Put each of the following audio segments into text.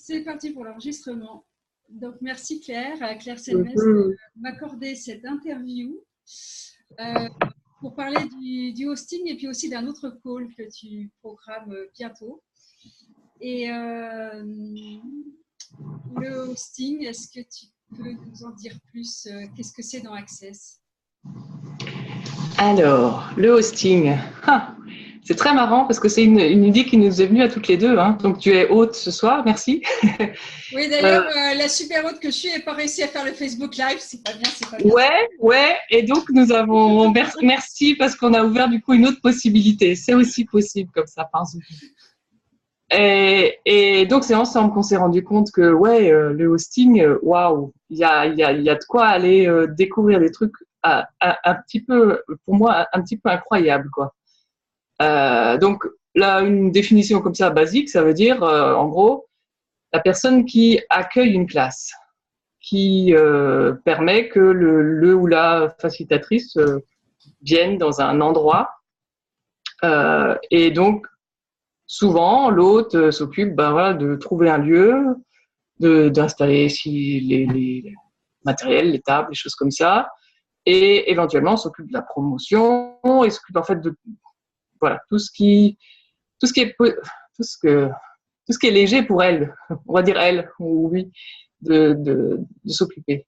C'est parti pour l'enregistrement. Donc, merci Claire, Claire Selmes, de m'accorder cette interview pour parler du hosting et puis aussi d'un autre call que tu programmes bientôt. Et le hosting, est-ce que tu peux nous en dire plus? Qu'est-ce que c'est dans Access? Alors, le hosting, c'est très marrant parce que c'est une idée qui nous est venue à toutes les deux. Hein. Donc, tu es hôte ce soir, merci. Oui, d'ailleurs, la super hôte que je suis n'a pas réussi à faire le Facebook Live. C'est pas bien, c'est pas bien. Ouais. Et donc, nous avons… Merci parce qu'on a ouvert du coup une autre possibilité. C'est aussi possible comme ça, par Zoom. Et donc, c'est ensemble qu'on s'est rendu compte que, le hosting, waouh, il y a de quoi aller découvrir des trucs un petit peu, pour moi, un petit peu incroyables, quoi. Donc, là, une définition comme ça, basique, ça veut dire, en gros, la personne qui accueille une classe, qui permet que le ou la facilitatrice vienne dans un endroit. Et donc, souvent, l'hôte s'occupe de trouver un lieu, d'installer les matériels, les tables, les choses comme ça, et éventuellement s'occupe de la promotion et s'occupe en fait de tout ce qui est léger pour elle, on va dire elle ou lui, de s'occuper.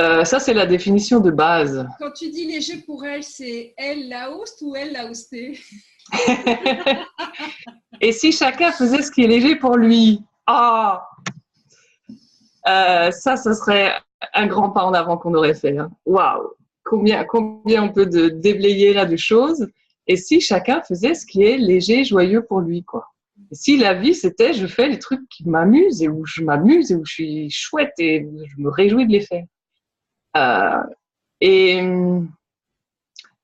Ça, c'est la définition de base. Quand tu dis léger pour elle, c'est elle la host ou elle la hostée? Et si chacun faisait ce qui est léger pour lui, ça serait un grand pas en avant qu'on aurait fait. Hein. Waouh, combien on peut déblayer là de choses. Et si chacun faisait ce qui est léger, joyeux pour lui, quoi. Et si la vie, c'était je fais les trucs qui m'amusent et où je m'amuse et où je suis chouette et où je me réjouis de les faire. Et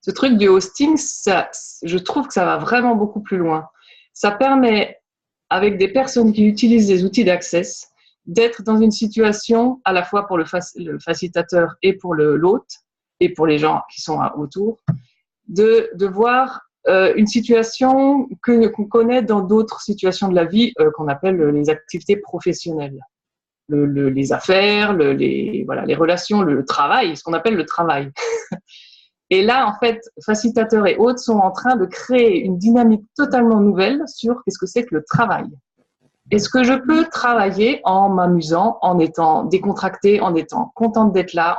ce truc du hosting, ça, je trouve que ça va vraiment beaucoup plus loin. Ça permet, avec des personnes qui utilisent des outils d'Access, d'être dans une situation à la fois pour le facilitateur et pour l'hôte et pour les gens qui sont autour, de voir une situation qu'on connaît dans d'autres situations de la vie qu'on appelle les activités professionnelles. Les affaires, les relations, le travail, ce qu'on appelle le travail. Et là, en fait, facilitateurs et hôtes sont en train de créer une dynamique totalement nouvelle sur qu'est-ce que c'est que le travail. Est-ce que je peux travailler en m'amusant, en étant décontractée, en étant contente d'être là,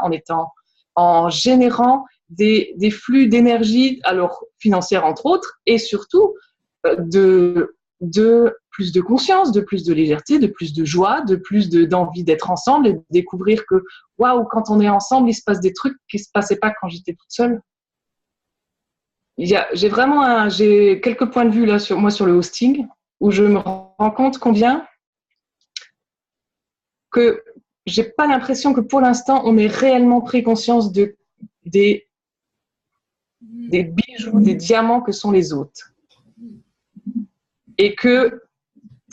en générant des flux d'énergie, alors financière entre autres, et surtout de plus de conscience, de plus de légèreté, de plus de joie, de plus d'envie d'être ensemble et de découvrir que, waouh, quand on est ensemble, il se passe des trucs qui ne se passaient pas quand j'étais toute seule. J'ai quelques points de vue là sur le hosting, où je me rends compte combien que j'ai pas l'impression que pour l'instant, on ait réellement pris conscience des bijoux, des diamants que sont les hôtes. Et que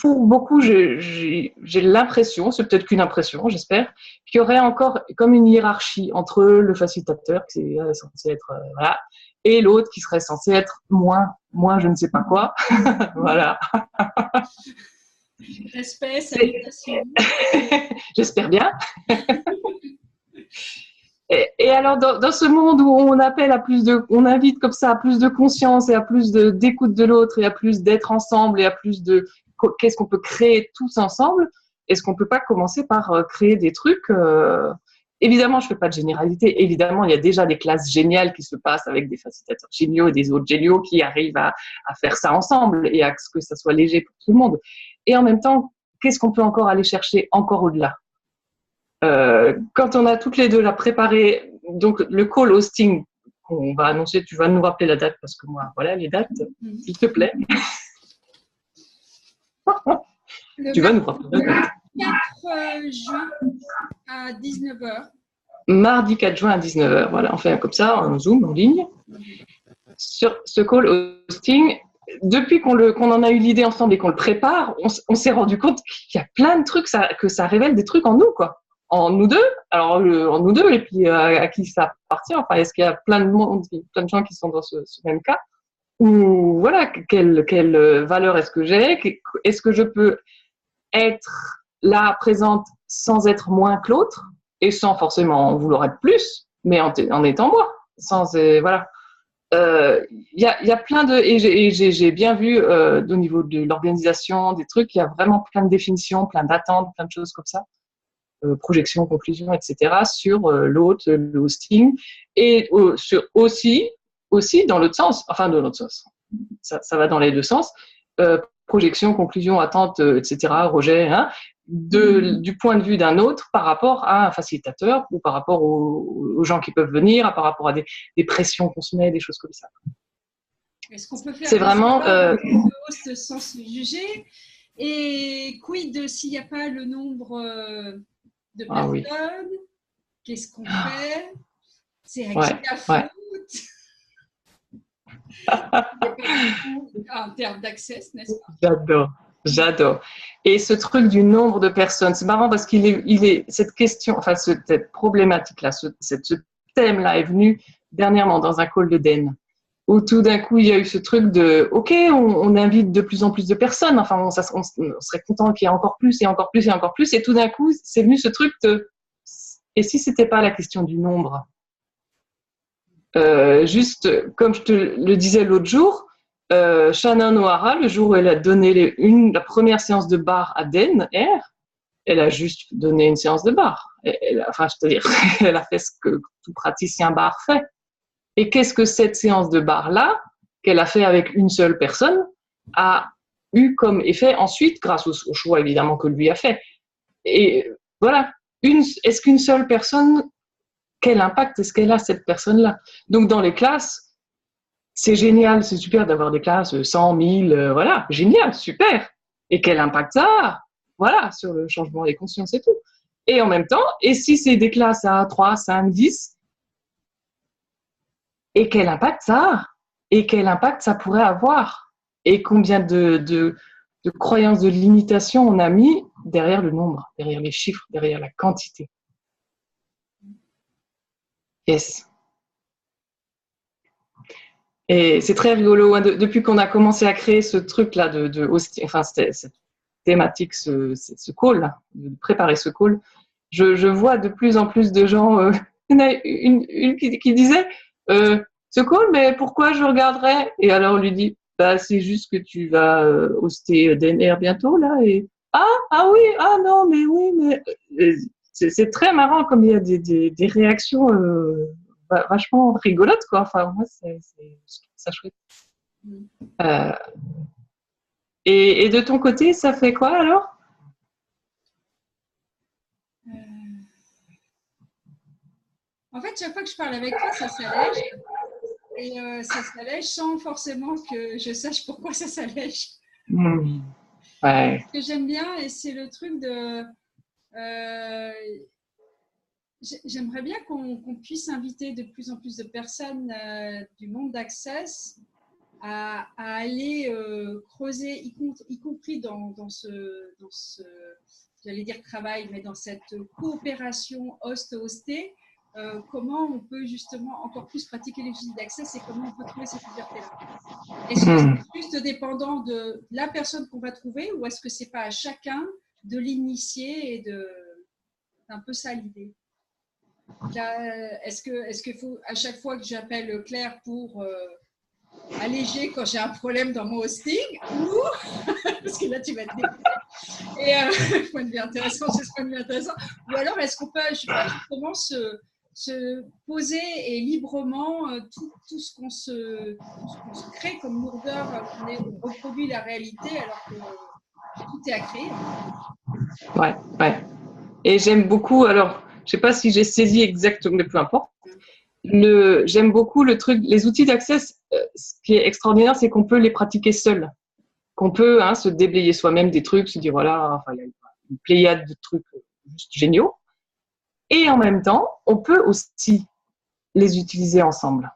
pour beaucoup, j'ai l'impression, c'est peut-être qu'une impression, j'espère, qu'il y aurait encore comme une hiérarchie entre le facilitateur, qui est censé être, et l'autre qui serait censé être moins je ne sais pas quoi. Voilà. Respect, salutation. J'espère bien. Et alors, dans ce monde où on appelle on invite comme ça à plus de conscience et à plus d'écoute de l'autre et à plus d'être ensemble et à plus de qu'est-ce qu'on peut créer tous ensemble, est-ce qu'on peut pas commencer par créer des trucs évidemment, je fais pas de généralité. Évidemment, il y a déjà des classes géniales qui se passent avec des facilitateurs géniaux et des autres géniaux qui arrivent à faire ça ensemble et à ce que ça soit léger pour tout le monde. Et en même temps, qu'est-ce qu'on peut encore aller chercher encore au-delà? Quand on a toutes les deux là préparé, donc le call hosting qu'on va annoncer, tu vas nous rappeler la date parce que moi, voilà les dates, s'il te plaît. Tu vas nous rappeler la date. 4 juin à 19h. Mardi 4 juin à 19h, voilà, on fait comme ça, en Zoom, en ligne. Sur ce call hosting, depuis qu'on en a eu l'idée ensemble et qu'on le prépare, on s'est rendu compte qu'il y a plein de trucs, que ça révèle des trucs en nous, quoi. En nous deux, et puis à qui ça appartient. Enfin, est-ce qu'il y a plein de gens qui sont dans ce même cas? Ou voilà, quelle valeur est-ce que j'ai? Est-ce que je peux être là présente sans être moins que l'autre et sans forcément en vouloir être plus, mais en étant moi. Voilà. Il y a plein de et j'ai bien vu au niveau de l'organisation des trucs, il y a vraiment plein de définitions, plein d'attentes, plein de choses comme ça, projection, conclusion, etc. sur l'hôte, le hosting et sur aussi dans l'autre sens, enfin dans l'autre sens, ça va dans les deux sens, projection, conclusion, attente, etc. rejet, hein, du point de vue d'un autre par rapport à un facilitateur ou par rapport aux gens qui peuvent venir, par rapport à des pressions qu'on se met, des choses comme ça. Est-ce qu'on peut faire c'est vraiment le host sans se juger? Et quid s'il n'y a pas le nombre de personnes? Oui. Qu'est-ce qu'on fait? C'est à qui la faute? En termes d'accès, n'est-ce pas? J'adore. Et ce truc du nombre de personnes, c'est marrant parce qu'il est cette question, enfin cette problématique-là, ce thème-là est venu dernièrement dans un call de Den, où tout d'un coup il y a eu ce truc de, ok, on invite de plus en plus de personnes, enfin on serait content qu'il y ait encore plus et encore plus et encore plus, et tout d'un coup c'est venu ce truc de, et si c'était pas la question du nombre? Juste comme je te le disais l'autre jour, Shannon O'Hara, le jour où elle a donné la première séance de bar à Den Air, elle a juste donné une séance de bar. Enfin, je veux dire, elle a fait ce que tout praticien bar fait. Et qu'est-ce que cette séance de bar-là, qu'elle a fait avec une seule personne, a eu comme effet ensuite, grâce au choix évidemment que lui a fait. Et voilà, est-ce qu'une seule personne, quel impact est-ce qu'elle a cette personne-là? Donc dans les classes, c'est génial, c'est super d'avoir des classes 100, 1000, voilà, génial, super. Et quel impact ça a? Voilà, sur le changement des consciences et tout. Et en même temps, et si c'est des classes à 3, 5, 10, et quel impact ça a? Et quel impact ça pourrait avoir? Et combien de croyances de limitation on a mis derrière le nombre, derrière les chiffres, derrière la quantité? Yes. Et c'est très rigolo, hein, depuis qu'on a commencé à créer ce truc-là enfin, cette thématique, ce call, de préparer ce call, je vois de plus en plus de gens, il y en a une qui disait, ce call, mais pourquoi je regarderais? Et alors on lui dit, bah, c'est juste que tu vas hoster DNR bientôt, là, et ah oui, ah non, mais oui, mais c'est très marrant comme il y a des réactions vachement rigolotes, quoi. Enfin, moi, je trouve ça chouette. Et de ton côté, ça fait quoi alors? En fait, chaque fois que je parle avec toi, ça s'allège. Et ça s'allège sans forcément que je sache pourquoi ça s'allège. Ouais. Ce que j'aime bien, et c'est le truc de... j'aimerais bien qu'on puisse inviter de plus en plus de personnes du monde d'Access à aller creuser, y compris dans ce, j'allais dire travail, mais dans cette coopération host-hosté, comment on peut justement encore plus pratiquer les outils d'accès et comment on peut trouver cette liberté-là. Est-ce que c'est juste dépendant de la personne qu'on va trouver ou est-ce que c'est pas à chacun de l'initier et de... C'est un peu ça l'idée. Est-ce qu'il faut à chaque fois que j'appelle Claire pour alléger quand j'ai un problème dans mon hosting ou parce que là tu vas te dégoûter et point de vue intéressant, c'est ce point de vue intéressant, ou alors est-ce qu'on peut, je sais pas, justement se poser et librement tout ce qu'on se crée comme lourdeur, on reproduit la réalité alors que tout est à créer. Ouais. Et j'aime beaucoup, alors je sais pas si j'ai saisi exactement, mais peu importe. J'aime beaucoup le truc, les outils d'accès. Ce qui est extraordinaire, c'est qu'on peut les pratiquer seuls, qu'on peut se déblayer soi-même des trucs, se dire voilà, enfin il y a une pléiade de trucs juste géniaux. Et en même temps, on peut aussi les utiliser ensemble.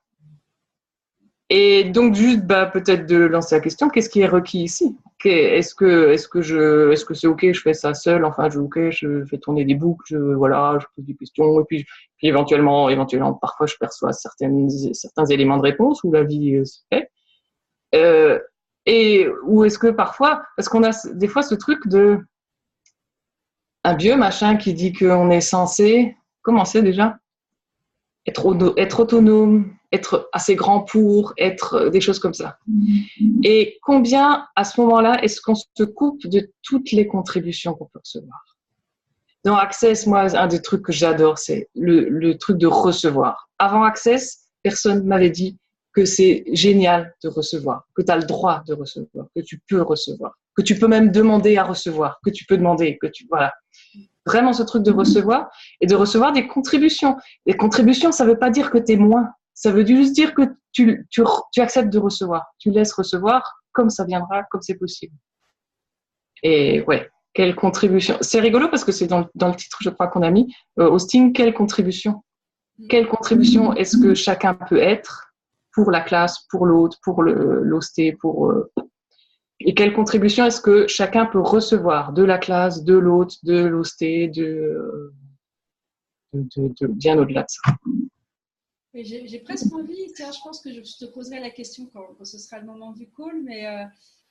Et donc juste peut-être de lancer la question, qu'est-ce qui est requis ici? Est-ce que c'est ok, je fais ça seul, enfin je fais tourner des boucles, voilà, je pose des questions et puis éventuellement parfois je perçois certains éléments de réponse où la vie se fait. Et ou est-ce que parfois, parce qu'on a des fois ce truc de un vieux machin qui dit qu'on est censé, comment c'est déjà? Être autonome, être assez grand pour, être des choses comme ça. Et combien, à ce moment-là, est-ce qu'on se coupe de toutes les contributions qu'on peut recevoir? Dans Access, moi, un des trucs que j'adore, c'est le truc de recevoir. Avant Access, personne ne m'avait dit que c'est génial de recevoir, que tu as le droit de recevoir, que tu peux recevoir, que tu peux même demander à recevoir, que tu peux demander, voilà. Vraiment ce truc de recevoir et de recevoir des contributions. Les contributions, ça ne veut pas dire que tu es moins. Ça veut juste dire que tu acceptes de recevoir. Tu laisses recevoir comme ça viendra, comme c'est possible. Et ouais, quelle contribution. C'est rigolo parce que c'est dans le titre, je crois qu'on a mis, hosting, quelle contribution. Quelle contribution est-ce que chacun peut être pour la classe, pour l'autre, pour l'hosté, et quelle contribution est-ce que chacun peut recevoir de la classe, de l'autre, de l'hosté, de bien au-delà de ça. J'ai presque envie, tiens, je pense que je te poserai la question quand ce sera le moment du call, mais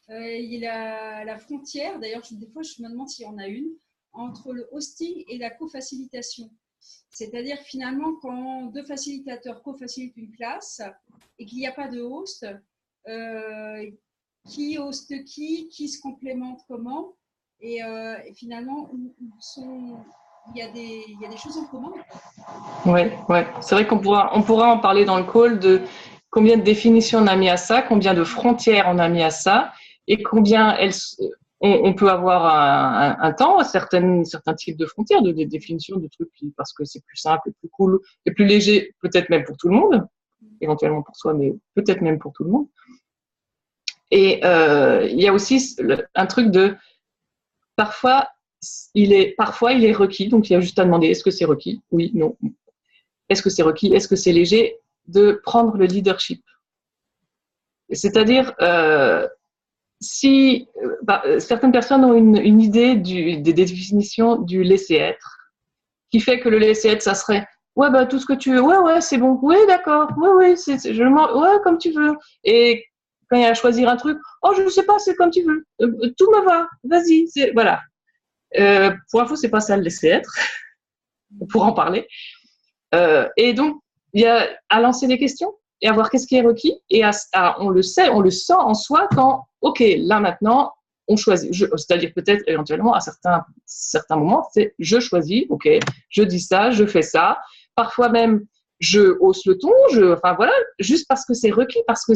il y a la frontière, d'ailleurs, des fois, je me demande s'il y en a une, entre le hosting et la co-facilitation. C'est-à-dire, finalement, quand deux facilitateurs co-facilitent une classe et qu'il n'y a pas de host, qui hoste qui se complémente comment, et finalement, il y a des choses en commun. Oui, c'est vrai qu'on pourra en parler dans le call de combien de définitions on a mis à ça, combien de frontières on a mis à ça, et combien on peut avoir un temps, certains types de frontières, de définitions de trucs parce que c'est plus simple, plus cool, et plus léger, peut-être même pour tout le monde, éventuellement pour soi, mais peut-être même pour tout le monde. Et il y a aussi un truc de parfois il est requis, donc il y a juste à demander est-ce que c'est requis? Oui, non. Est-ce que c'est requis? Est-ce que c'est léger? De prendre le leadership. C'est-à-dire, si certaines personnes ont une idée des définitions du laisser-être, qui fait que le laisser-être, ça serait ouais, bah, tout ce que tu veux, ouais, c'est bon, oui, d'accord, ouais, ouais, comme tu veux. Et quand il y a à choisir un truc, oh, je ne sais pas, c'est comme tu veux, tout me va, vas-y, voilà. Pour info, c'est pas ça le laisser-être, on pourra en parler. Et donc, il y a à lancer des questions et à voir qu'est-ce qui est requis. Et on le sait, on le sent en soi quand, OK, là maintenant, on choisit. C'est-à-dire peut-être éventuellement à certains moments, c'est je choisis, OK, je dis ça, je fais ça. Parfois même, je hausse le ton, enfin voilà, juste parce que c'est requis, parce que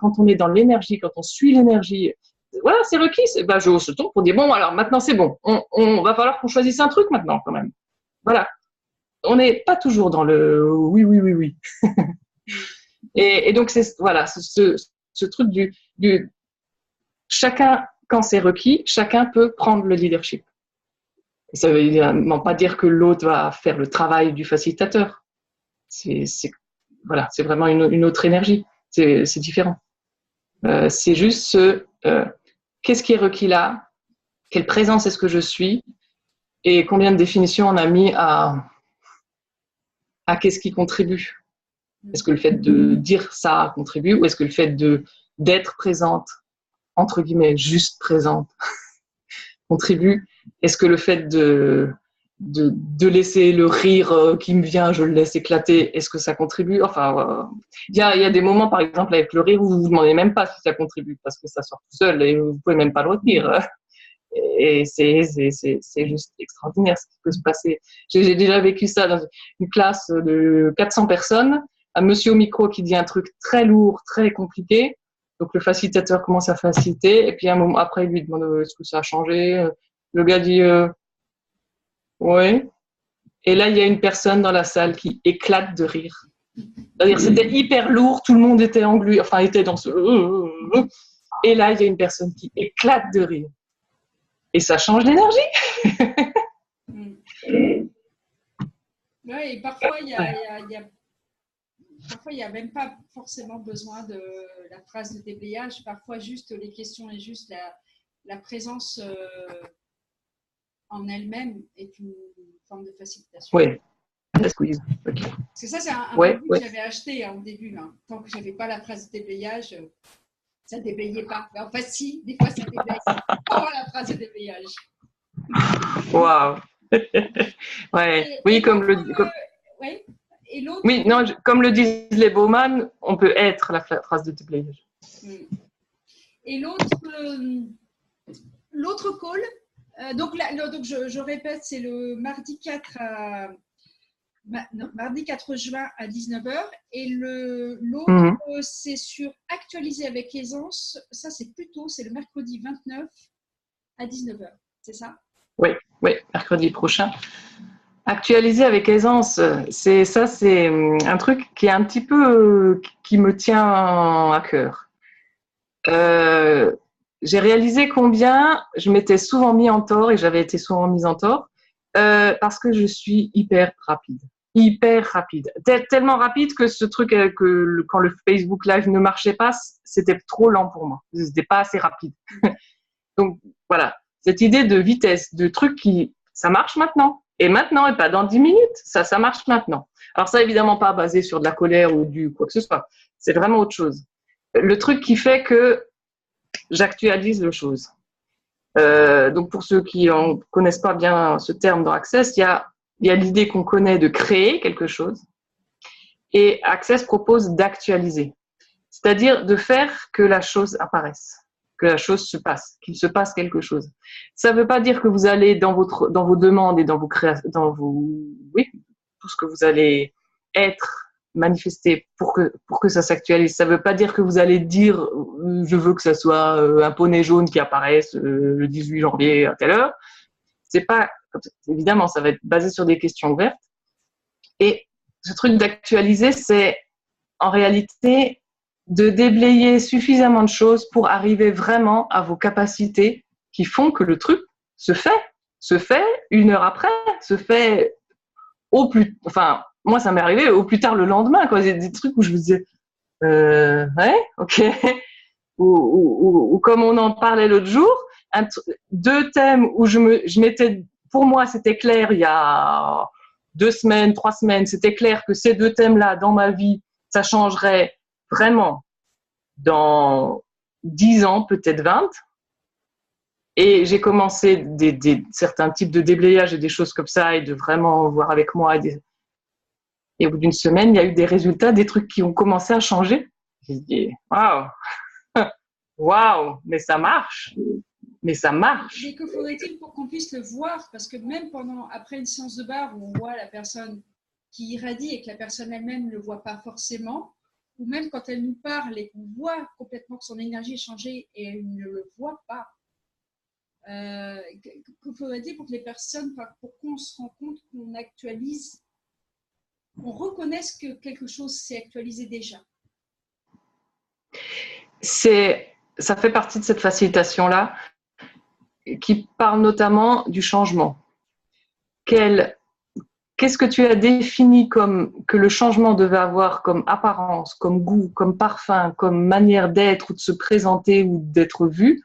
quand on est dans l'énergie, quand on suit l'énergie, voilà, c'est requis. Je hausse le ton pour dire, bon, alors maintenant c'est bon, on va falloir qu'on choisisse un truc maintenant quand même. Voilà. On n'est pas toujours dans le oui. Et donc, voilà, ce truc du chacun, quand c'est requis, chacun peut prendre le leadership. Et ça veut évidemment pas dire que l'autre va faire le travail du facilitateur. C'est vraiment une autre énergie. C'est différent. C'est juste qu'est-ce qui est requis là? Quelle présence est-ce que je suis? Et combien de définitions on a mis à qu'est-ce qui contribue? Est-ce que le fait de dire ça contribue ou est-ce que le fait d'être présente, entre guillemets, juste présente, contribue? Est-ce que le fait de laisser le rire qui me vient, je le laisse éclater, est-ce que ça contribue? Enfin, il y a des moments, par exemple, avec le rire où vous ne vous demandez même pas si ça contribue parce que ça sort tout seul et vous ne pouvez même pas le retenir. Et c'est juste extraordinaire ce qui peut se passer. J'ai déjà vécu ça dans une classe de 400 personnes, un monsieur au micro qui dit un truc très lourd, très compliqué. Donc le facilitateur commence à faciliter et puis un moment après il lui demande est-ce que ça a changé. Le gars dit ouais. Et là il y a une personne dans la salle qui éclate de rire. C'est-à-dire c'était hyper lourd, tout le monde était englué, enfin était dans ce et là il y a une personne qui éclate de rire. Et ça change d'énergie. Oui, et parfois, il n'y a même pas forcément besoin de la phrase de déblayage. Parfois, juste les questions et juste la présence en elle-même est une forme de facilitation. Oui. Okay. Parce que ça, c'est un produit que j'avais acheté au début. Là. Tant que je n'avais pas la phrase de déblayage, ça ne déblayait pas. Mais en fait, si, des fois, ça déblaye. Pas la phrase de déblayage. Waouh. Ouais. Oui, ouais. Et l'autre. Oui, non, comme le disent les Bowman, on peut être la phrase de déblayage. Et l'autre call, donc je répète, c'est le mardi 4 juin à 19h. Et l'autre, c'est sur Actualiser avec aisance. Ça, c'est plus tôt, c'est le mercredi 29 à 19h. C'est ça? Oui, mercredi prochain. Actualiser avec aisance, c'est un truc qui est un petit peu qui me tient à cœur. J'ai réalisé combien je m'étais souvent mis en tort et j'avais été souvent mise en tort parce que je suis hyper rapide. Tellement rapide que ce truc quand le Facebook Live ne marchait pas, c'était trop lent pour moi. C'était pas assez rapide. Donc voilà, cette idée de vitesse, de truc qui ça marche maintenant. Et maintenant, et pas dans 10 minutes, ça marche maintenant. Alors ça, évidemment pas basé sur de la colère ou du quoi que ce soit. C'est vraiment autre chose. Le truc qui fait que j'actualise les choses. Donc pour ceux qui ne connaissent pas bien ce terme dans Access, il y a l'idée qu'on connaît de créer quelque chose et Access propose d'actualiser, c'est-à-dire de faire que la chose apparaisse, que la chose se passe, qu'il se passe quelque chose. Ça ne veut pas dire que vous allez dans vos demandes et dans vos tout ce que vous allez être manifester pour que ça s'actualise. Ça ne veut pas dire que vous allez dire je veux que ça soit un poney jaune qui apparaisse le 18 janvier à telle heure. C'est pas, évidemment, ça va être basé sur des questions ouvertes. Et ce truc d'actualiser, c'est en réalité de déblayer suffisamment de choses pour arriver vraiment à vos capacités qui font que le truc se fait 1 heure après, se fait enfin, moi, ça m'est arrivé au plus tard le lendemain, quoi. Il y a des trucs où je me disais, ouais, ok. Ou comme on en parlait l'autre jour, 2 thèmes où je m'étais, pour moi, c'était clair il y a 2 semaines, 3 semaines, c'était clair que ces 2 thèmes-là, dans ma vie, ça changerait vraiment dans 10 ans, peut-être 20. Et j'ai commencé certains types de déblayage et des choses comme ça, et de vraiment voir avec moi. Et au bout d'1 semaine, il y a eu des résultats, des trucs qui ont commencé à changer. J'ai dit, waouh, mais ça marche. Mais que faudrait-il pour qu'on puisse le voir? Parce que même après une séance de barre où on voit la personne qui irradie et que la personne elle-même ne le voit pas forcément, ou même quand elle nous parle et qu'on voit complètement que son énergie est changée et elle ne le voit pas, qu'il faudrait-il pour que les personnes, pour qu'on se rende compte qu'on actualise, on reconnaisse que quelque chose s'est actualisé déjà? Ça fait partie de cette facilitation-là qui parle notamment du changement. Qu'est-ce que tu as défini comme que le changement devait avoir comme apparence, comme goût, comme parfum, comme manière d'être ou de se présenter ou d'être vu,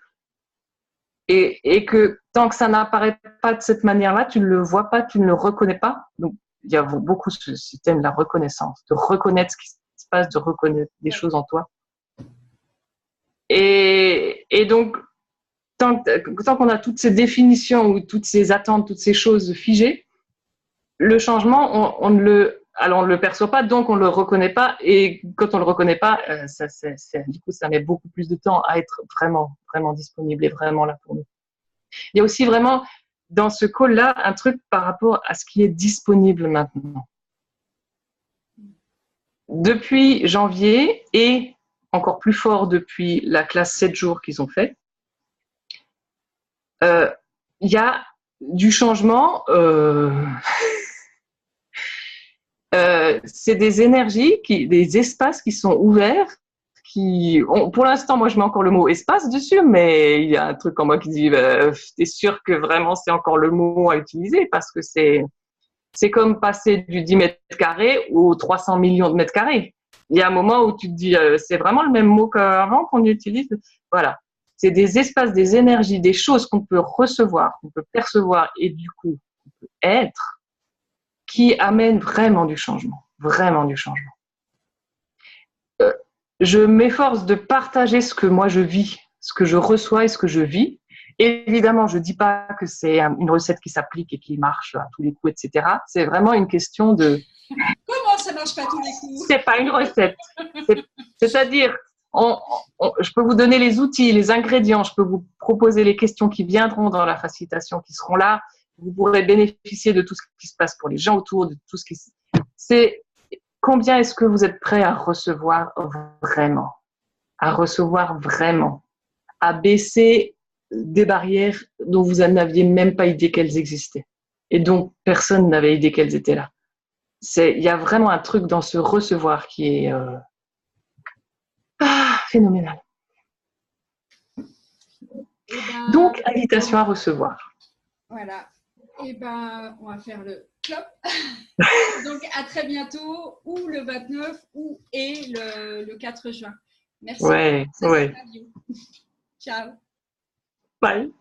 et que tant que ça n'apparaît pas de cette manière-là, tu ne le vois pas, tu ne le reconnais pas. Donc, il y a beaucoup ce système de la reconnaissance, de reconnaître ce qui se passe, de reconnaître des choses en toi. Et donc, tant qu'on a toutes ces définitions ou toutes ces attentes, toutes ces choses figées, le changement, on ne le perçoit pas, donc on ne le reconnaît pas. Et quand on ne le reconnaît pas, du coup, ça met beaucoup plus de temps à être vraiment, vraiment disponible et vraiment là pour nous. Il y a aussi vraiment, dans ce call-là, un truc par rapport à ce qui est disponible maintenant. Depuis janvier et encore plus fort depuis la classe 7 jours qu'ils ont fait, il y a du changement. C'est des énergies, des espaces qui sont ouverts. Pour l'instant, moi, je mets encore le mot espace dessus, mais il y a un truc en moi qui dit t'es sûr que vraiment c'est encore le mot à utiliser, parce que c'est comme passer du 10 mètres carrés aux 300 millions de mètres carrés. Il y a un moment où tu te dis c'est vraiment le même mot qu'avant qu'on utilise. Voilà. C'est des espaces, des énergies, des choses qu'on peut recevoir, qu'on peut percevoir et du coup qu'on peut être, qui amènent vraiment du changement. Vraiment du changement. Je m'efforce de partager ce que moi je vis, ce que je reçois et ce que je vis. Évidemment, je ne dis pas que c'est une recette qui s'applique et qui marche à tous les coups, etc. C'est vraiment une question de… Comment ça ne marche pas à tous les coups? C'est pas une recette. C'est-à-dire, je peux vous donner les outils, les ingrédients, je peux vous proposer les questions qui viendront dans la facilitation, qui seront là. Vous pourrez bénéficier de tout ce qui se passe pour les gens autour, de tout ce qui… C'est combien est-ce que vous êtes prêt à recevoir vraiment? À recevoir vraiment, à baisser des barrières dont vous n'aviez même pas idée qu'elles existaient et dont personne n'avait idée qu'elles étaient là. Il y a vraiment un truc dans ce recevoir qui est phénoménal. Donc, invitation à recevoir. Voilà. Et ben, on va faire le clop. Donc, à très bientôt, ou le 29, et le 4 juin. Merci. Ouais. Ciao. Bye.